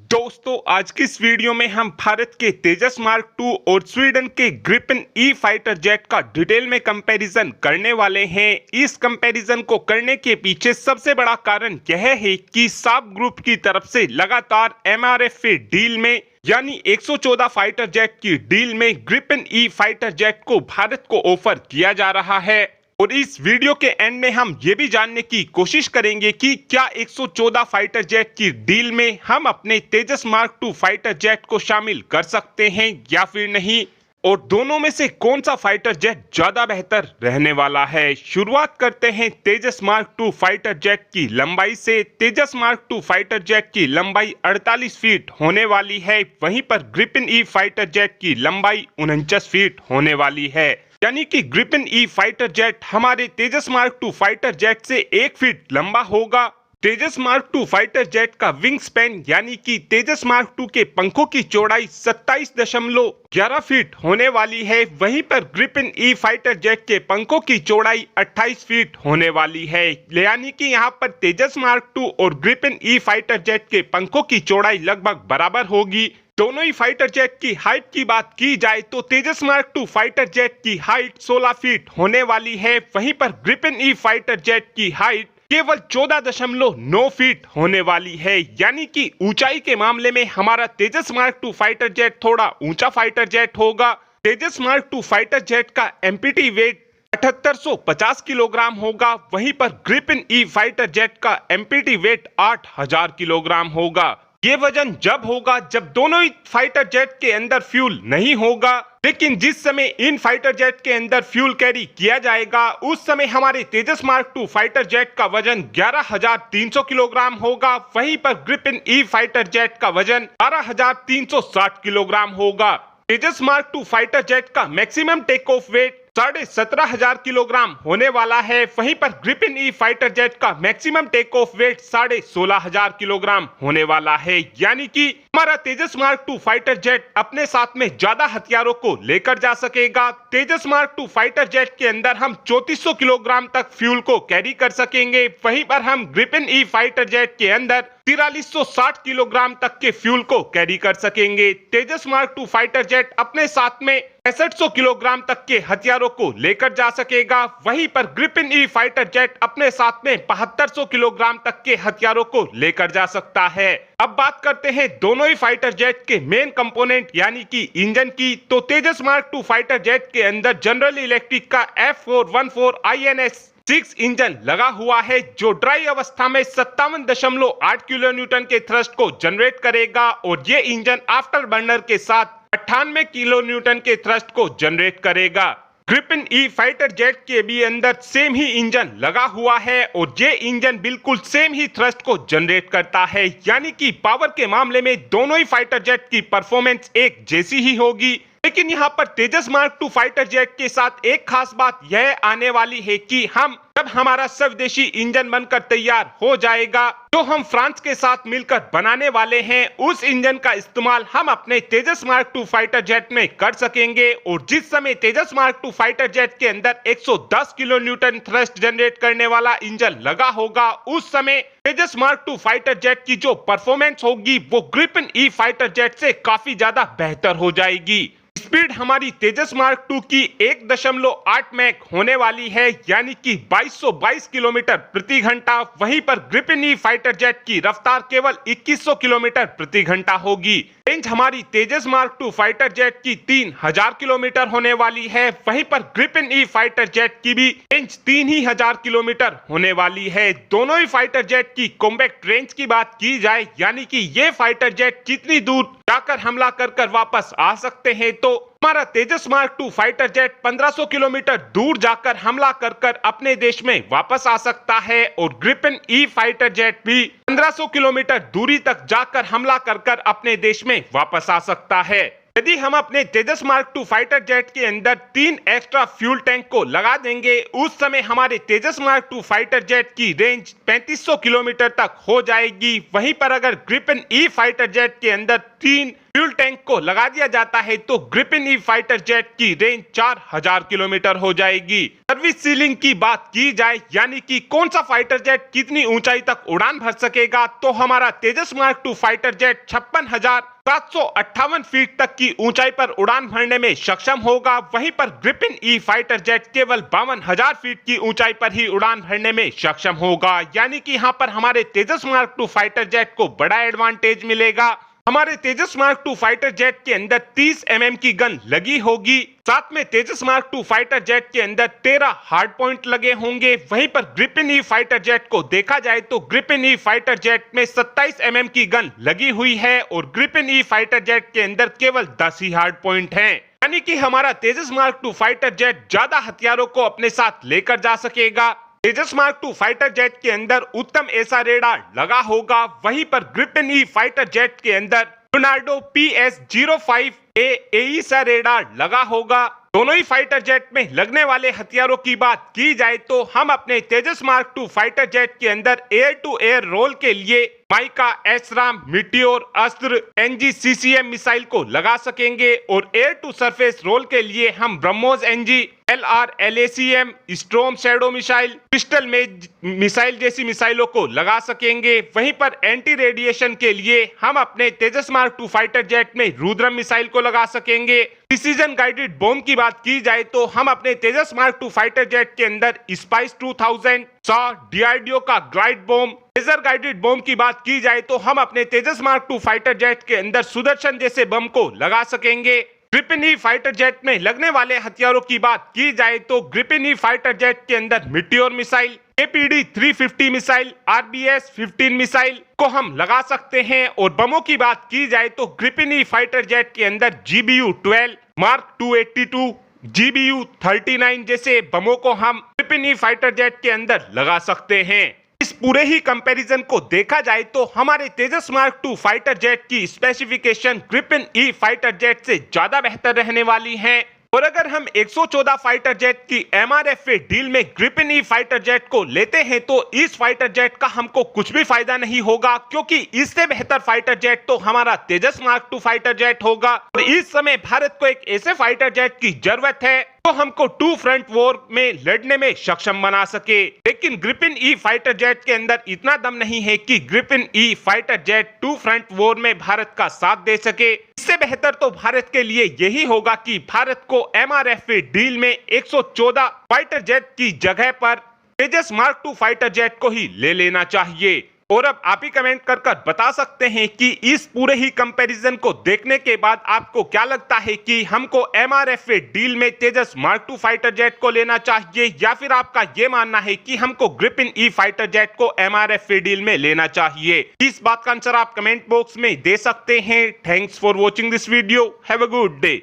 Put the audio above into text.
दोस्तों आज की इस वीडियो में हम भारत के तेजस मार्क 2 और स्वीडन के ग्रिपेन ई फाइटर जेट का डिटेल में कंपैरिजन करने वाले हैं। इस कंपैरिजन को करने के पीछे सबसे बड़ा कारण यह है कि साब ग्रुप की तरफ से लगातार एमआरएफ डील में यानी 114 फाइटर जेट की डील में ग्रिपेन ई फाइटर जेट को भारत को ऑफर किया जा रहा है। और इस वीडियो के एंड में हम ये भी जानने की कोशिश करेंगे कि क्या 114 फाइटर जेट की डील में हम अपने तेजस मार्क 2 फाइटर जेट को शामिल कर सकते हैं या फिर नहीं, और दोनों में से कौन सा फाइटर जेट ज्यादा बेहतर रहने वाला है। शुरुआत करते हैं तेजस मार्क 2 फाइटर जेट की लंबाई से। तेजस मार्क 2 फाइटर जेट की लंबाई 48 फीट होने वाली है, वहीं पर ग्रिपेन ई फाइटर जेट की लंबाई 49 फीट होने वाली है। यानी कि ग्रिपेन ई फाइटर जेट हमारे तेजस मार्क 2 फाइटर जेट से 1 फीट लंबा होगा। तेजस मार्क 2 फाइटर जेट का विंग स्पैन यानी कि तेजस मार्क 2 के पंखों की चौड़ाई 27.11 फीट होने वाली है, वहीं पर ग्रिपेन ई फाइटर जेट के पंखों की चौड़ाई 28 फीट होने वाली है। यानी कि यहाँ पर तेजस मार्क 2 और ग्रिपेन ई फाइटर जेट के पंखों की चौड़ाई लगभग बराबर होगी। दोनों ही फाइटर जेट की हाइट की बात की जाए तो तेजस मार्क 2 फाइटर जेट की हाइट 16 फीट होने वाली है, वहीं पर ग्रिपेन ई फाइटर जेट की हाइट केवल 14.9 फीट होने वाली है। यानी कि ऊंचाई के मामले में हमारा तेजस मार्क 2 फाइटर जेट थोड़ा ऊंचा फाइटर जेट होगा। तेजस मार्क 2 फाइटर जेट का एमपीटी वेट 7850 किलोग्राम होगा, वहीं पर ग्रिपेन ई फाइटर जेट का एमपीटी वेट 8000 किलोग्राम होगा। ये वजन जब होगा जब दोनों ही फाइटर जेट के अंदर फ्यूल नहीं होगा, लेकिन जिस समय इन फाइटर जेट के अंदर फ्यूल कैरी किया जाएगा उस समय हमारे तेजस मार्क 2 फाइटर जेट का वजन 11300 किलोग्राम होगा, वहीं पर ग्रिपेन ई फाइटर जेट का वजन 12360 किलोग्राम होगा। तेजस मार्क 2 फाइटर जेट का maximum take off weight 17,500 kilogram होने वाला है, वहीं पर ग्रिपेन ई फाइटर जेट का maximum take off weight 16,500 kilogram होने वाला है। यानी कि हमारा तेजस मार्क 2 फाइटर जेट अपने साथ में ज्यादा हथियारों को लेकर जा सकेगा। तेजस मार्क 2 फाइटर जेट के अंदर हम 3400 किलोग्राम तक फ्यूल को कैरी कर सकेंगे, वहीं पर हम ग्रिपेन ई फाइटर जेट के अंदर 4360 किलोग्राम तक के फ्यूल को कैरी कर सकेंगे। तेजस मार्क 2 फाइटर जेट अपने साथ में 6500 किलोग्राम तक के हथियारों को लेकर जा सकेगा, वहीं पर ग्रिपेन ई फाइटर जेट अपने साथ में 7200 किलोग्राम तक के हथियारों को लेकर जा सकता है। अब बात करते हैं दोनों ही फाइटर जेट के मेन कंपोनेंट यानी कि इंजन की। तो तेजस मार्क 2 फाइटर जेट के अंदर जनरल इलेक्ट्रिक का F414 INS 6 इंजन लगा हुआ है, जो ड्राई अवस्था में 57.8 किलो न्यूटन के थ्रस्ट को जनरेट करेगा, और ये इंजन आफ्टर बर्नर के साथ 98 किलो न्यूटन के थ्रस्ट को जनरेट करेगा। ग्रिपेन ई फाइटर जेट के भी अंदर सेम ही इंजन लगा हुआ है, और ये इंजन बिल्कुल सेम ही थ्रस्ट को जनरेट करता है। यानी कि पावर के मामले में दोनों ही फाइटर जेट की परफॉर्मेंस एक जैसी ही होगी। लेकिन यहाँ पर तेजस मार्क 2 फाइटर जेट के साथ एक खास बात यह आने वाली है कि हम जब हमारा स्वदेशी इंजन बनकर तैयार हो जाएगा, जो हम फ्रांस के साथ मिलकर बनाने वाले हैं, उस इंजन का इस्तेमाल हम अपने तेजस मार्क 2 फाइटर जेट में कर सकेंगे। और जिस समय तेजस मार्क 2 फाइटर जेट के अंदर 110 किलो न्यूटन थ्रस्ट जनरेट करने वाला इंजन लगा होगा, उस समय तेजस मार्क 2 फाइटर जेट की जो परफॉर्मेंस होगी वो ग्रिपेन ई फाइटर जेट से काफी ज्यादा बेहतर हो जाएगी। स्पीड हमारी तेजस मार्क 2 की 1.8 मैक होने वाली है, यानी कि 2222 किलोमीटर प्रति घंटा, वहीं पर ग्रिपेन ई फाइटर जेट की रफ्तार केवल 2100 किलोमीटर प्रति घंटा होगी। रेंज हमारी तेजस मार्क 2 फाइटर जेट की 3000 किलोमीटर होने वाली है, वहीं पर ग्रिपेन ई फाइटर जेट की भी रेंज 3000 किलोमीटर होने वाली है। दोनों ही फाइटर जेट की कॉम्बैक्ट रेंज की बात की जाए, यानी कि ये फाइटर जेट जितनी दूर जाकर हमला कर वापस आ सकते हैं, तो हमारा तेजस मार्क 2 फाइटर जेट 1500 किलोमीटर दूर जाकर हमला कर अपने देश में वापस आ सकता है, और ग्रिपेन ई फाइटर जेट भी 1500 किलोमीटर दूरी तक जाकर हमला कर अपने देश में वापस आ सकता है। यदि हम अपने तेजस मार्क 2 फाइटर जेट के अंदर 3 एक्स्ट्रा फ्यूल टैंक को लगा देंगे, उस समय हमारे तेजस मार्क 2 फाइटर जेट की रेंज 3500 किलोमीटर तक हो जाएगी। वहीं पर अगर ग्रिपेन ई फाइटर जेट के अंदर 3 फ्यूल टैंक को लगा दिया जाता है तो ग्रिपेन ई फाइटर जेट की रेंज 4000 किलोमीटर हो जाएगी। सर्विस सीलिंग की बात की जाए, यानी कि कौन सा फाइटर जेट कितनी ऊंचाई तक उड़ान भर सकेगा, तो हमारा तेजस मार्क 2 फाइटर जेट 56,758 फीट तक की ऊंचाई पर उड़ान भरने में सक्षम होगा। वहीं पर ग्रिपेन ई फाइटर जेट केवल 52,000 फीट की ऊंचाई पर ही उड़ान भरने में सक्षम होगा। यानी कि यहाँ पर हमारे तेजस मार्क 2 फाइटर जेट को बड़ा एडवांटेज मिलेगा। हमारे तेजस मार्क 2 फाइटर जेट के अंदर 30 mm की गन लगी होगी। साथ में तेजस मार्क 2 फाइटर जेट के अंदर 13 हार्ड पॉइंट लगे होंगे। वहीं पर ग्रिपेन ई फाइटर जेट को देखा जाए तो ग्रिपेन ई फाइटर जेट में 27 mm की गन लगी हुई है और ग्रिपेन ई फाइटर जेट के अंदर केवल 10 ही हार्ड पॉइंट हैं। यानी कि हमारा तेजस मार्क 2 फाइटर जेट ज्यादा हथियारों को अपने साथ लेकर जा सकेगा। तेजस मार्क 2 फाइटर जेट के अंदर उत्तम ऐसा रेडार लगा होगा। वहीं पर ग्रिपेन ई फाइटर जेट के अंदर लियोनार्डो PS-05A एईसा रेडार लगा होगा। दोनों ही फाइटर जेट में लगने वाले हथियारों की बात की जाए तो हम अपने तेजस मार्क 2 फाइटर जेट के अंदर एयर टू एयर रोल के लिए माइका, एसराम, मिटियोर, अस्त्र, NG-CCM मिसाइल को लगा सकेंगे और एयर टू सरफेस रोल के लिए हम BrahMos NG, LR, LACM, स्ट्रोम shadow missile, crystal मेज मिसाइल जैसी मिसाइलों को लगा सकेंगे। वहीं पर एंटी रेडिएशन के लिए हम अपने तेजस मार्क 2 फाइटर जेट में रुद्रम मिसाइल को लगा सकेंगे। प्रिसीजन गाइडेड बॉम्ब की बात की जाए तो हम अपने तेजस मार्क 2 फाइटर जेट के अंदर स्पाइस 2000, DRDO का glide bomb, laser guided bomb की बात की जाए तो हम अपने तेजस मार्क 2 फाइटर जेट के अंदर सुदर्शन जैसे बम को लगा सकेंगे। ग्रिपेन ई फाइटर जेट में लगने वाले हथियारों की बात की जाए तो ग्रिपेन ई फाइटर जेट के अंदर Meteor missile, APD-350 missile, RBS-15 missile को हम लगा सकते हैं। और बमों की बात की जाए तो ग्रिपेन ई फाइटर जेट के अंदर GBU-12, मार्क 282, GBU-39 जैसे बमों को हम ग्रिपेन ई फाइटर जेट के अंदर लगा सकते हैं। इस पूरे ही कंपैरिजन को देखा जाए तो हमारे तेजस मार्क 2 फाइटर जेट की specification Gripen E fighter jet से ज्यादा बेहतर रहने वाली हैं। और अगर हम 114 फाइटर जेट की MRFA डील में ग्रिपेन ई फाइटर जेट को लेते हैं तो इस फाइटर जेट का हमको कुछ भी फायदा नहीं होगा, क्योंकि इससे बेहतर फाइटर जेट तो हमारा तेजस मार्क 2 फाइटर जेट होगा। और इस समय भारत को एक ऐसे फाइटर जेट की जरूरत है तो हमको 2 फ्रंट वॉर में लड़ने में सक्षम बना सके। लेकिन ग्रिपेन ई फाइटर जेट के अंदर इतना दम नहीं है कि Gripen E fighter jet 2 front war में भारत का साथ दे सके। इससे बेहतर तो भारत के लिए यही होगा कि भारत को MRFA डील में 114 फाइटर जेट की जगह पर तेजस मार्क 2 फाइटर जेट को ही ले लेना चाहिए। और अब आप ही कमेंट कर बता सकते हैं कि इस पूरे ही कंपैरिजन को देखने के बाद आपको क्या लगता है कि हमको MRFA डील में तेजस मार्क 2 फाइटर जेट को लेना चाहिए, या फिर आपका ये मानना है कि हमको ग्रिपेन ई फाइटर जेट को MRFA डील में लेना चाहिए। इस बात का आंसर आप कमेंट बॉक्स में दे सकते हैं। Thanks for watching this video. Have a good day.